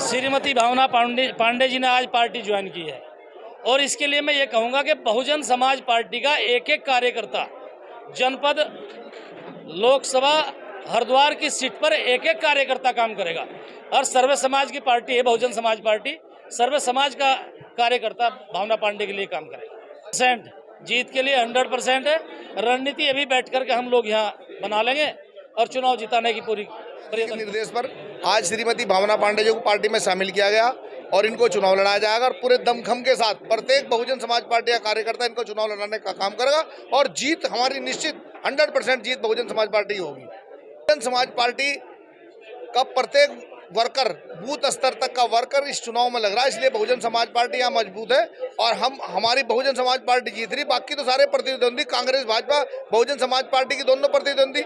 श्रीमती भावना पांडे जी ने आज party join की है और इसके लिए मैं ये कहूँगा कि बहुजन समाज पार्टी का एक एक कार्यकर्ता जनपद लोकसभा हरिद्वार की सीट पर एक एक कार्यकर्ता काम करेगा और सर्वे समाज की पार्टी है बहुजन समाज पार्टी। सर्वे समाज का कार्यकर्ता भावना पांडे के लिए काम करेगा। परसेंट जीत के लिए 100% है। रणनीति अभी बैठ करके हम लोग यहाँ बना लेंगे और चुनाव जिताने की पूरी निर्देश पर आज श्रीमती भावना पांडे जी को पार्टी में शामिल किया गया और इनको चुनाव लड़ाया जाएगा और पूरे दमखम के साथ प्रत्येक बहुजन समाज पार्टी का कार्यकर्ता इनको चुनाव लड़ाने का काम करेगा और जीत हमारी निश्चित 100% जीत बहुजन समाज पार्टी की होगी। बहुजन समाज पार्टी का प्रत्येक वर्कर बूथ स्तर तक का वर्कर इस चुनाव में लग रहा है, इसलिए बहुजन समाज पार्टी यहाँ मजबूत है और हमारी बहुजन समाज पार्टी जीत रही। बाकी तो सारे प्रतिद्वंदी कांग्रेस भाजपा बहुजन समाज पार्टी की दोनों प्रतिद्वंदी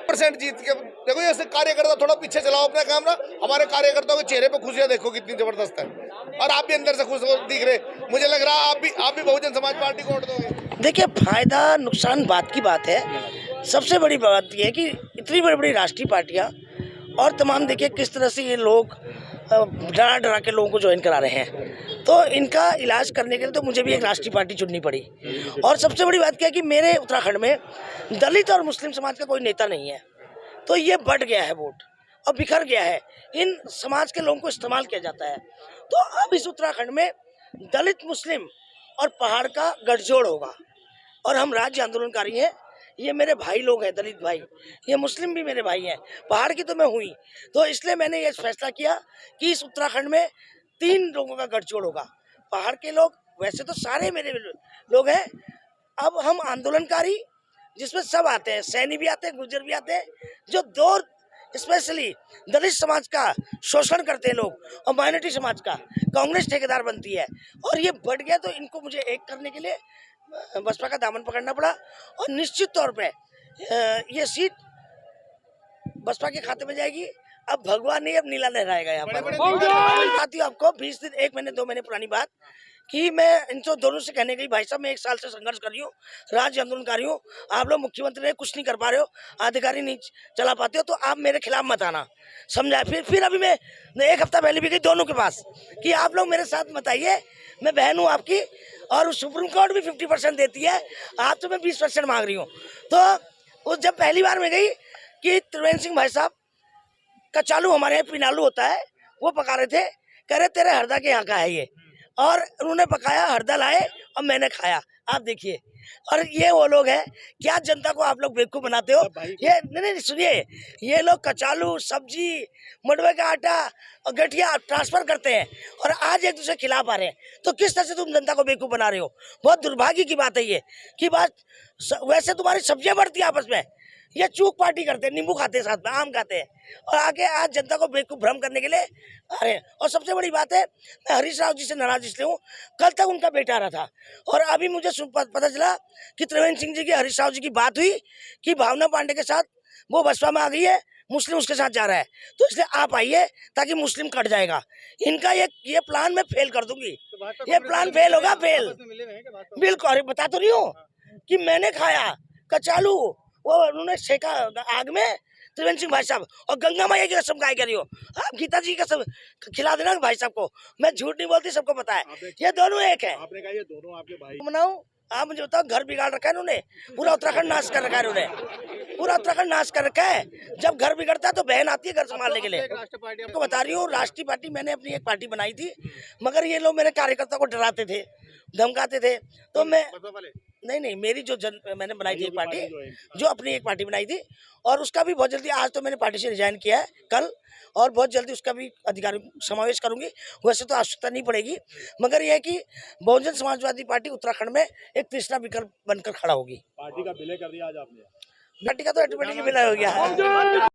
% जीत के देखो। ऐसे कार्यकर्ता थोड़ा पीछे चलाओ अपना कैमरा, हमारे कार्यकर्ताओं के चेहरे पे खुशियां देखो कितनी जबरदस्त है और आप भी अंदर से खुश दिख रहे। मुझे लग रहा है आप भी बहुजन समाज पार्टी को वोट दोगे। देखिए, फायदा नुकसान बात की बात है। सबसे बड़ी बात यह है कि इतनी बड़ी बड़ी राष्ट्रीय पार्टियां और तमाम देखिए किस तरह से ये लोग डरा डरा के लोगों को ज्वाइन करा रहे हैं, तो इनका इलाज करने के लिए तो मुझे भी एक राष्ट्रीय पार्टी चुननी पड़ी। और सबसे बड़ी बात क्या है कि मेरे उत्तराखंड में दलित और मुस्लिम समाज का कोई नेता नहीं है, तो ये बढ़ गया है वोट और बिखर गया है। इन समाज के लोगों को इस्तेमाल किया जाता है। तो अब इस उत्तराखंड में दलित मुस्लिम और पहाड़ का गठजोड़ होगा और हम राज्य आंदोलनकारी हैं। ये मेरे भाई लोग हैं, दलित भाई, ये मुस्लिम भी मेरे भाई हैं, पहाड़ की तो मैं हुई। तो इसलिए मैंने ये फैसला किया कि इस उत्तराखंड में 3 लोगों का गठजोड़ होगा। पहाड़ के लोग वैसे तो सारे मेरे लोग हैं, अब हम आंदोलनकारी जिसमें सब आते हैं, सैनी भी आते हैं, गुर्जर भी आते हैं, जो 2 स्पेशली दलित समाज का शोषण करते हैं लोग और माइनॉरिटी समाज का कांग्रेस ठेकेदार बनती है और ये बढ़ गया। तो इनको मुझे एक करने के लिए बसपा का दामन पकड़ना पड़ा और निश्चित तौर पे ये सीट बसपा के खाते में जाएगी। अब भगवान नहीं, अब नीला लहराएगा यहाँ पर। आपको 20 दिन 1 महीने 2 महीने पुरानी बात कि मैं इनसे दोनों से कहने गई, भाई साहब मैं 1 साल से संघर्ष कर रही हूँ, राज्य आंदोलनकारी हूँ, आप लोग मुख्यमंत्री ने कुछ नहीं कर पा रहे हो, अधिकारी नहीं चला पाते हो, तो आप मेरे खिलाफ मत आना, समझा। फिर अभी मैं 1 हफ्ता पहले भी गई दोनों के पास कि आप लोग मेरे साथ मत आइए, मैं बहन हूँ आपकी और सुप्रीम कोर्ट भी 50% देती है, आप तो मैं 20% मांग रही हूँ। तो उस जब पहली बार मैं गई कि त्रिवेंद्र सिंह भाई साहब कचालू, हमारे यहाँ पिनालू होता है, वो पका रहे थे, कह रहे तेरे हरदा के यहाँ का है ये, और उन्होंने पकाया, हरदा लाए और मैंने खाया। आप देखिए, और ये वो लोग हैं, क्या जनता को आप लोग बेवकूफ बनाते हो। ये नहीं सुनिए, ये लोग कचालू, सब्जी, मडवे का आटा और गठिया ट्रांसफर करते हैं और आज एक दूसरे के खिलाफ आ रहे हैं। तो किस तरह से तुम जनता को बेवकूफ बना रहे हो। बहुत दुर्भाग्य की बात है ये कि बात। वैसे तुम्हारी सब्जियां बढ़ती है आपस में, ये चूक पार्टी करते हैं, नींबू खाते हैं, साथ में आम खाते हैं और आगे आज जनता को बेवकूफ भ्रम करने के लिए आ रहे हैं। और सबसे बड़ी बात है, मैं हरीश राव जी से नाराज इसलिए हूँ, कल तक उनका बेटा आ रहा था और अभी मुझे पता चला कि त्रिवेंद्र सिंह जी की, हरीश राव जी की बात हुई कि भावना पांडे के साथ वो बसपा में आ गई है, मुस्लिम उसके साथ जा रहा है, तो इसलिए आप आइए ताकि मुस्लिम कट जाएगा। इनका ये प्लान मैं फेल कर दूंगी, ये प्लान फेल होगा, फेल बिल्कुल। अरे बता तो रही हूँ कि मैंने खाया कचालू, वो उन्होंने सेका आग में, त्रिवेंद्र सिंह भाई साहब, और गंगा मैया की कसम खाई करियो, आप गीता जी की कसम खिला देना भाई साहब को। मैं झूठ नहीं बोलती, सबको पता है, ये दोनों एक है। आपने कहा ये दोनों आपके भाई। मनाऊं, आप मुझे बताओ, घर बिगाड़ रखा है इन्होंने, पूरा उत्तराखंड नाश कर रखा है इन्होंने, पूरा उत्तराखंड नाश कर रखा है। जब घर बिगड़ता है तो बहन आती है घर संभालने के लिए। आपको बता रही हूँ, राष्ट्रीय पार्टी मैंने अपनी एक पार्टी बनाई थी, मगर ये लोग मेरे कार्यकर्ता को डराते थे, धमकाते थे, तो मैं नहीं मेरी जो मैंने बनाई थी एक पार्टी, जो अपनी एक पार्टी बनाई थी, और उसका भी बहुत जल्दी, आज तो मैंने पार्टी से रिजाइन किया है कल, और बहुत जल्दी उसका भी अधिकारी समावेश करूंगी। वैसे तो आवश्यकता नहीं पड़ेगी, मगर यह है कि बहुजन समाजवादी पार्टी उत्तराखंड में एक तीसरा विकल्प बनकर खड़ा होगी। पार्टी का विलय कर दिया आज आपने? पार्टी का तो ऑटोमेटिकली विलय हो गया है।